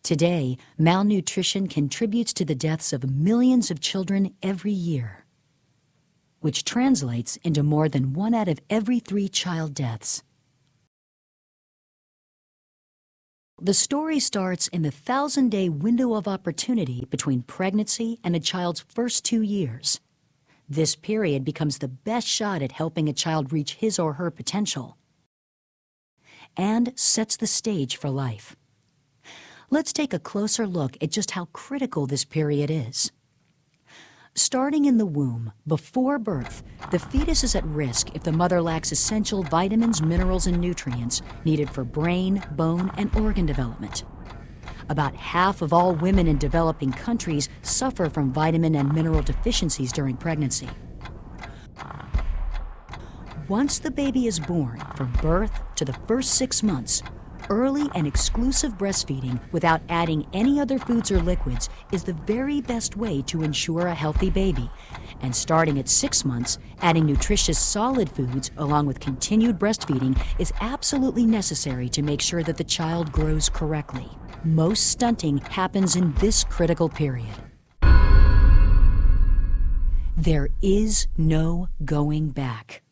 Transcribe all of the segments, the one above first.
Today, malnutrition contributes to the deaths of millions of children every year, which translates into more than 1 out of every 3 child deaths. The story starts in the 1,000-day window of opportunity between pregnancy and a child's first 2 years. This period becomes the best shot at helping a child reach his or her potential and sets the stage for life. Let's take a closer look at just how critical this period is. Starting in the womb, before birth, the fetus is at risk if the mother lacks essential vitamins, minerals, and nutrients needed for brain, bone, and organ development. About half of all women in developing countries suffer from vitamin and mineral deficiencies during pregnancy. Once the baby is born, from birth to the first 6 months, early and exclusive breastfeeding without adding any other foods or liquids is the very best way to ensure a healthy baby. And starting at 6 months, adding nutritious solid foods along with continued breastfeeding is absolutely necessary to make sure that the child grows correctly. Most stunting happens in this critical period. There is no going back.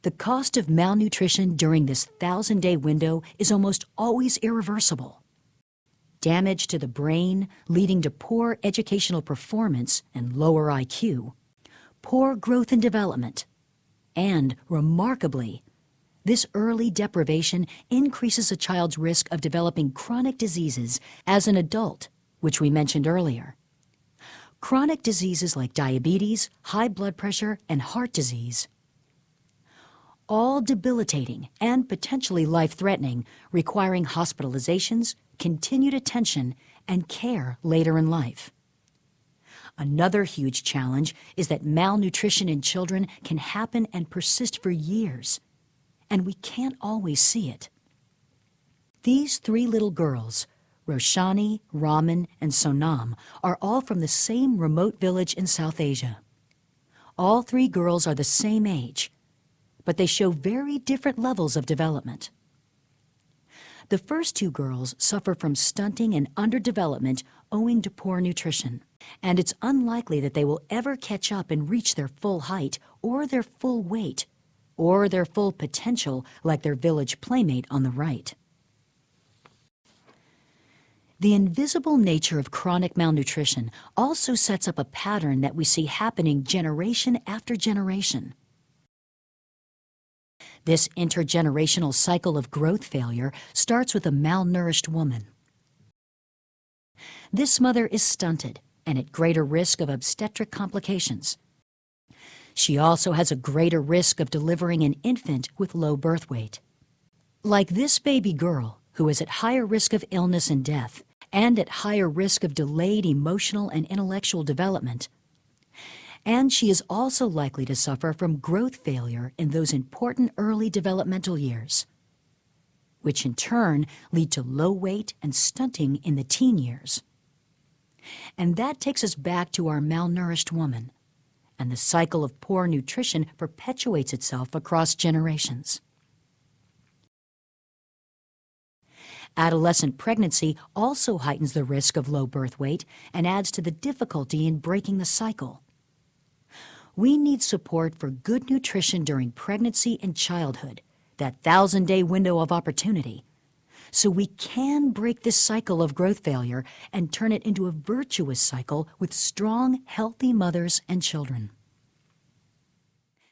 The cost of malnutrition during this 1,000-day window is almost always irreversible. Damage to the brain, leading to poor educational performance and lower IQ, poor growth and development, and, remarkably, this early deprivation increases a child's risk of developing chronic diseases as an adult, which we mentioned earlier. Chronic diseases like diabetes, high blood pressure, and heart disease, all debilitating and potentially life-threatening, requiring hospitalizations, continued attention, and care later in life. Another huge challenge is that malnutrition in children can happen and persist for years, and we can't always see it. These 3 little girls, Roshani, Raman, and Sonam, are all from the same remote village in South Asia. All 3 girls are the same age, but they show very different levels of development. The first 2 girls suffer from stunting and underdevelopment owing to poor nutrition, and it's unlikely that they will ever catch up and reach their full height or their full weight or their full potential like their village playmate on the right. The invisible nature of chronic malnutrition also sets up a pattern that we see happening generation after generation. This intergenerational cycle of growth failure starts with a malnourished woman. This mother is stunted and at greater risk of obstetric complications. She also has a greater risk of delivering an infant with low birth weight. Like this baby girl, who is at higher risk of illness and death, and at higher risk of delayed emotional and intellectual development, and she is also likely to suffer from growth failure in those important early developmental years, which in turn lead to low weight and stunting in the teen years. And that takes us back to our malnourished woman, and the cycle of poor nutrition perpetuates itself across generations. Adolescent pregnancy also heightens the risk of low birth weight and adds to the difficulty in breaking the cycle. We need support for good nutrition during pregnancy and childhood, that 1,000-day window of opportunity, so we can break this cycle of growth failure and turn it into a virtuous cycle with strong, healthy mothers and children.